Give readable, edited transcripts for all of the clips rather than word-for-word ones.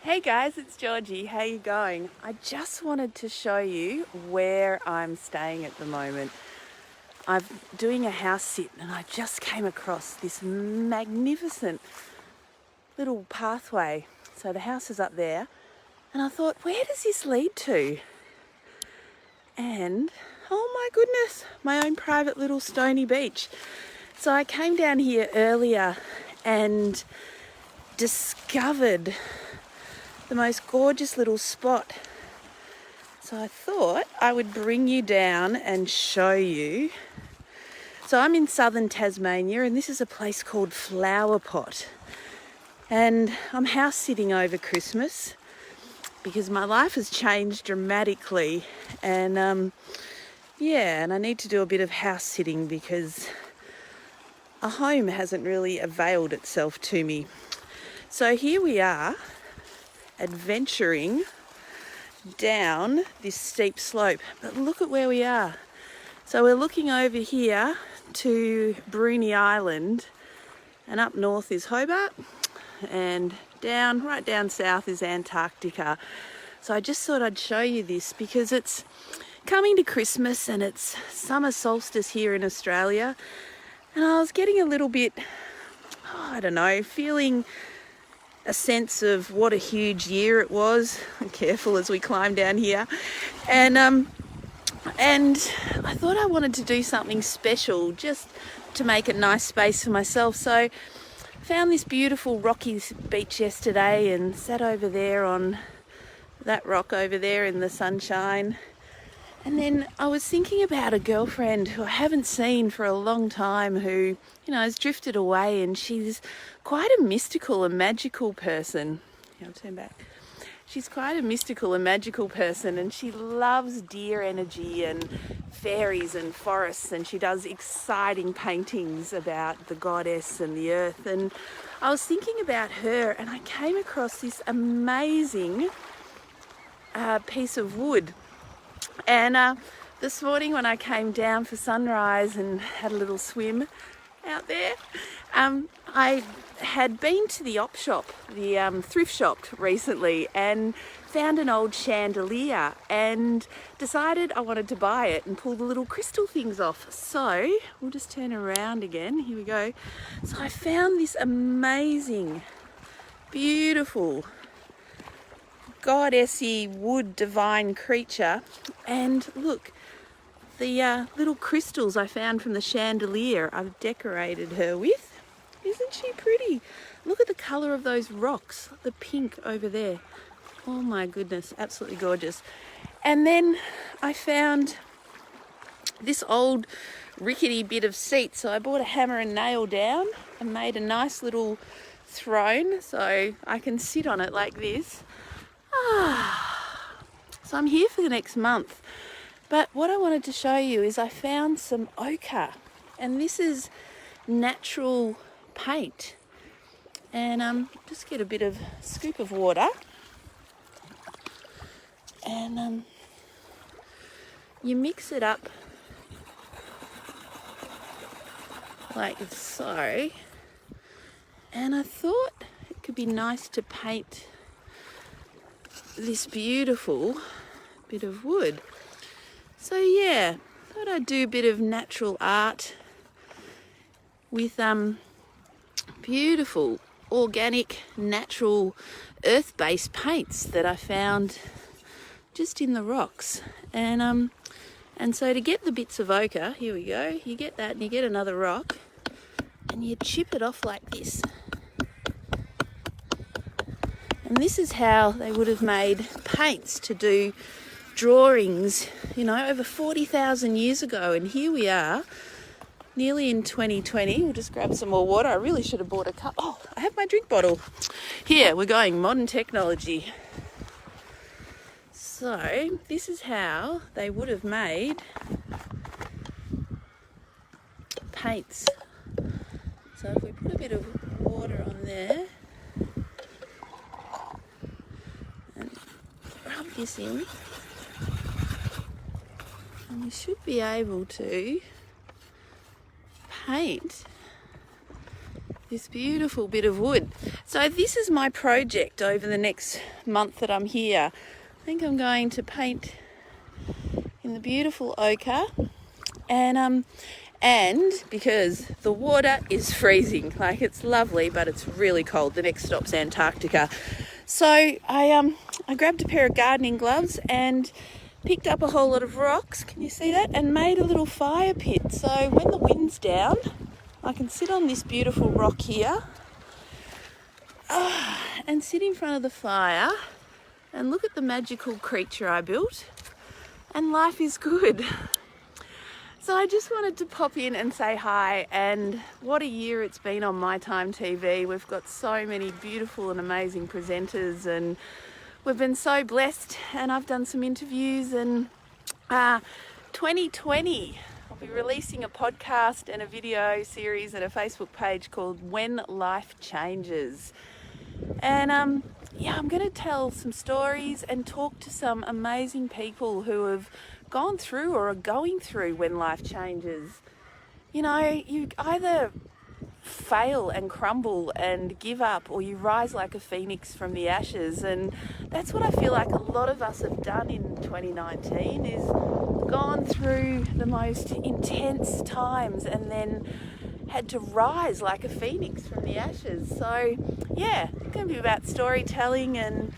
Hey guys, it's Georgie. How you going? I just wanted to show you where I'm staying at the moment. I'm doing a house sit and I just came across this magnificent little pathway. So the house is up there and I thought, where does this lead to? And oh my goodness, my own private little stony beach. So I came down here earlier and discovered the most gorgeous little spot. So I thought I would bring you down and show you. So I'm in southern Tasmania and this is a place called Flower Pot. And I'm house sitting over Christmas because my life has changed dramatically. And and I need to do a bit of house sitting because a home hasn't really availed itself to me. So here we are, adventuring down this steep slope, but look at where we are. So we're looking over here to Bruny Island, and up north is Hobart, and right down south is Antarctica. So I just thought I'd show you this because it's coming to Christmas and it's summer solstice here in Australia, and I was getting a little bit, feeling a sense of what a huge year it was. Careful as we climb down here. And I thought I wanted to do something special just to make a nice space for myself. So I found this beautiful rocky beach yesterday and sat over there on that rock over there in the sunshine. And then I was thinking about a girlfriend who I haven't seen for a long time who, has drifted away, and she's quite a mystical and magical person. I'll turn back. She's quite a mystical and magical person, and she loves deer energy and fairies and forests, and she does exciting paintings about the goddess and the earth. And I was thinking about her and I came across this amazing piece of wood. And this morning when I came down for sunrise and had a little swim out there, I had been to the op shop, the thrift shop recently, and found an old chandelier and decided I wanted to buy it and pull the little crystal things off. So we'll just turn around again. Here we go. So I found this amazing, beautiful goddessy wood divine creature, and look, the little crystals I found from the chandelier I've decorated her with. Isn't she pretty? Look at the colour of those rocks, the pink over there. Oh my goodness, absolutely gorgeous. And then I found this old rickety bit of seat, so I bought a hammer and nail down and made a nice little throne so I can sit on it like this. So I'm here for the next month, but what I wanted to show you is I found some ochre, and this is natural paint. And just get a bit of scoop of water, and you mix it up like so, and I thought it could be nice to paint this beautiful bit of wood. So yeah, thought I'd do a bit of natural art with beautiful organic natural earth-based paints that I found just in the rocks. And so to get the bits of ochre, here we go, you get that and you get another rock and you chip it off like this. And this is how they would have made paints to do drawings, over 40,000 years ago. And here we are, nearly in 2020. We'll just grab some more water. I really should have bought a cup. Oh, I have my drink bottle. Here, we're going modern technology. So this is how they would have made paints. So if we put a bit of water on there, rub this in, and you should be able to paint this beautiful bit of wood. So this is my project over the next month that I'm here. I think I'm going to paint in the beautiful ochre, and because the water is freezing, like it's lovely, but it's really cold. The next stop's Antarctica. So I grabbed a pair of gardening gloves and picked up a whole lot of rocks, can you see that, and made a little fire pit. So when the wind's down, I can sit on this beautiful rock here and sit in front of the fire and look at the magical creature I built, and life is good. So I just wanted to pop in and say hi, and what a year it's been on My Time TV. We've got so many beautiful and amazing presenters, and we've been so blessed, and I've done some interviews, and 2020 I'll be releasing a podcast and a video series and a Facebook page called When Life Changes. And I'm going to tell some stories and talk to some amazing people who have gone through or are going through when life changes. You know, you either fail and crumble and give up, or you rise like a phoenix from the ashes, and that's what I feel like a lot of us have done in 2019, is gone through the most intense times and then had to rise like a phoenix from the ashes. So yeah, it's going to be about storytelling and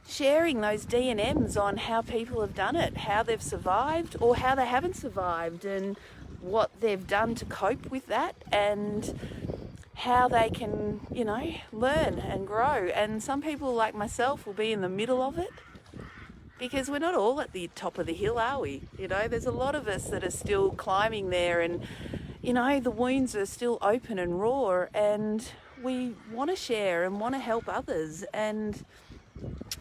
sharing those D&Ms on how people have done it, how they've survived or how they haven't survived, and what they've done to cope with that, and how they can, you know, learn and grow. And some people like myself will be in the middle of it, because we're not all at the top of the hill, are we? You know, there's a lot of us that are still climbing there, and, you know, the wounds are still open and raw, and we want to share and want to help others. And,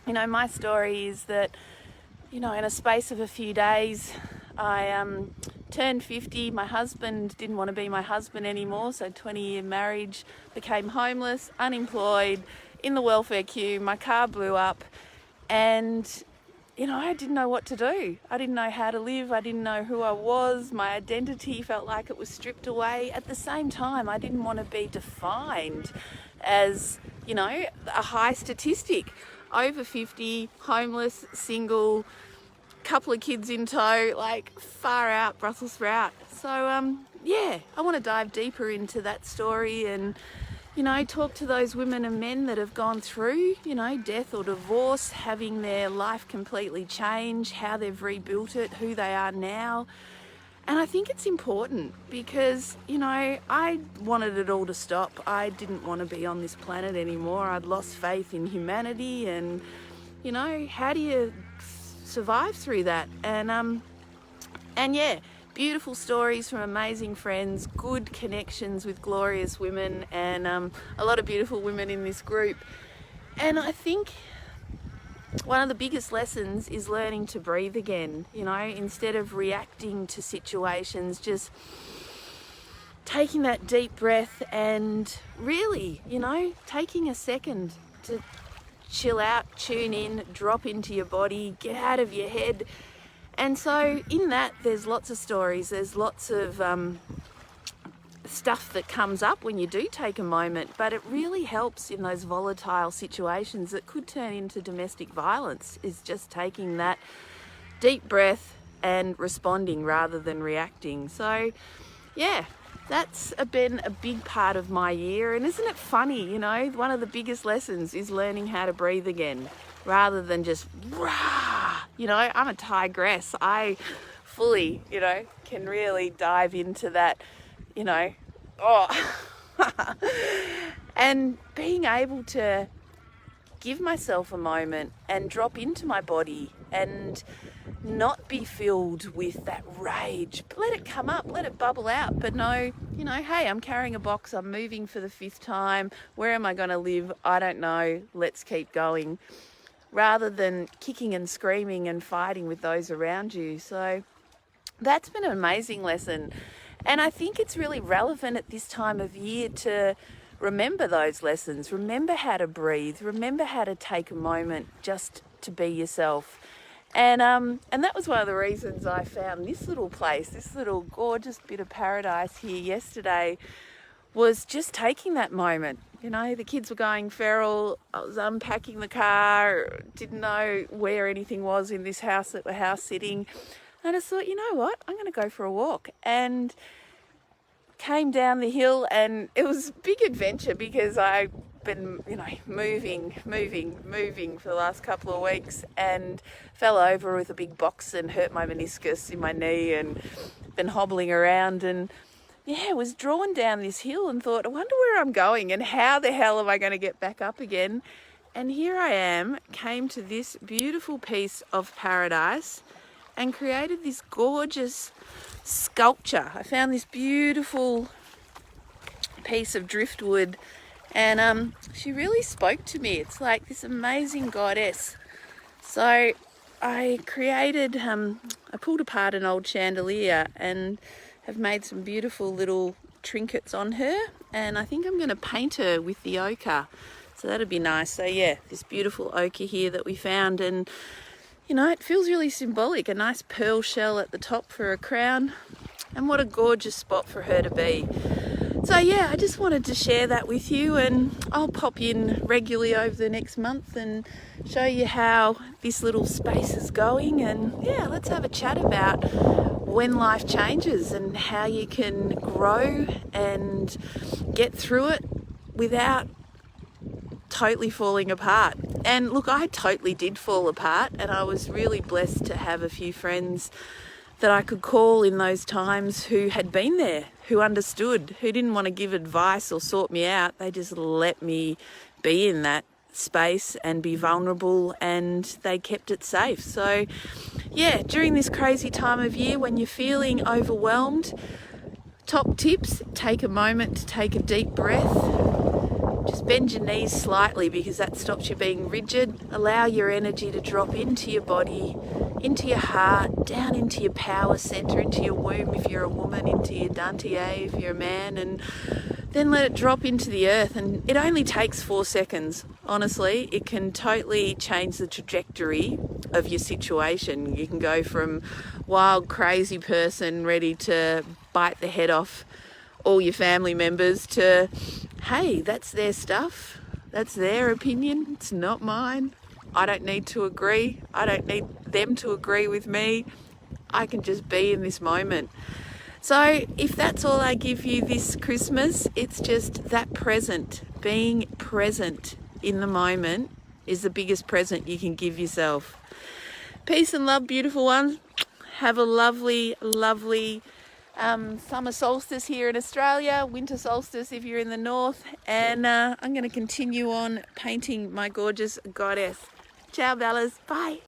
you know, my story is that, you know, in a space of a few days, I turned 50. My husband didn't want to be my husband anymore, so 20-year marriage, became homeless, unemployed, in the welfare queue. My car blew up, and, you know, I didn't know what to do. I didn't know how to live. I didn't know who I was. My identity felt like it was stripped away. At the same time, I didn't want to be defined as, you know, a high statistic. Over 50, homeless, single, couple of kids in tow, like far out, Brussels sprout. So yeah, I want to dive deeper into that story and, you know, talk to those women and men that have gone through, you know, death or divorce, having their life completely change, how they've rebuilt it, who they are now. And I think it's important because, you know, I wanted it all to stop. I didn't want to be on this planet anymore. I'd lost faith in humanity, and, you know, how do you survive through that? And yeah, beautiful stories from amazing friends, good connections with glorious women, and a lot of beautiful women in this group. And I think one of the biggest lessons is learning to breathe again, you know, instead of reacting to situations, just taking that deep breath and really, you know, taking a second to chill out, tune in, drop into your body, get out of your head. And so in that, there's lots of stories, there's lots of stuff that comes up when you do take a moment, but it really helps in those volatile situations that could turn into domestic violence, is just taking that deep breath and responding rather than reacting. So yeah, that's been a big part of my year. And isn't it funny, you know, one of the biggest lessons is learning how to breathe again rather than just rah. You know, I'm a tigress. I fully, you know, can really dive into that, you know, and being able to give myself a moment and drop into my body and not be filled with that rage. Let it come up, let it bubble out, but no, you know, hey, I'm carrying a box, I'm moving for the 5th time, where am I going to live? I don't know, let's keep going, rather than kicking and screaming and fighting with those around you. So that's been an amazing lesson. And I think it's really relevant at this time of year to remember those lessons, remember how to breathe, remember how to take a moment just to be yourself. And that was one of the reasons I found this little place, this little gorgeous bit of paradise here yesterday, was just taking that moment. You know, the kids were going feral. I was unpacking the car, didn't know where anything was in this house that we're house sitting. And I just thought, you know what, I'm going to go for a walk. And came down the hill, and it was a big adventure because I've been, you know, moving for the last couple of weeks, and fell over with a big box and hurt my meniscus in my knee, and been hobbling around, and yeah, was drawn down this hill and thought, I wonder where I'm going and how the hell am I going to get back up again. And here I am, came to this beautiful piece of paradise and created this gorgeous sculpture. I found this beautiful piece of driftwood, and she really spoke to me. It's like this amazing goddess. So I created, I pulled apart an old chandelier and have made some beautiful little trinkets on her, and I think I'm going to paint her with the ochre, so that'd be nice. So yeah, this beautiful ochre here that we found, and you know, it feels really symbolic. A nice pearl shell at the top for a crown, and what a gorgeous spot for her to be. So yeah, I just wanted to share that with you, and I'll pop in regularly over the next month and show you how this little space is going. And yeah, let's have a chat about when life changes and how you can grow and get through it without totally falling apart. And look, I totally did fall apart, and I was really blessed to have a few friends that I could call in those times who had been there, who understood, who didn't want to give advice or sort me out. They just let me be in that space and be vulnerable, and they kept it safe. So yeah, during this crazy time of year when you're feeling overwhelmed, top tips: take a moment to take a deep breath. Just bend your knees slightly because that stops you being rigid. Allow your energy to drop into your body, into your heart, down into your power center, into your womb if you're a woman, into your dantier if you're a man, and then let it drop into the earth. And it only takes 4 seconds. Honestly, it can totally change the trajectory of your situation. You can go from wild, crazy person ready to bite the head off all your family members to, hey, that's their stuff, that's their opinion, it's not mine. I don't need to agree. I don't need them to agree with me. I can just be in this moment. So if that's all I give you this Christmas, it's just that present. Being present in the moment is the biggest present you can give yourself. Peace and love, beautiful ones. Have a lovely, lovely summer solstice here in Australia, winter solstice if you're in the north, and I'm going to continue on painting my gorgeous goddess. Ciao, Bellas. Bye.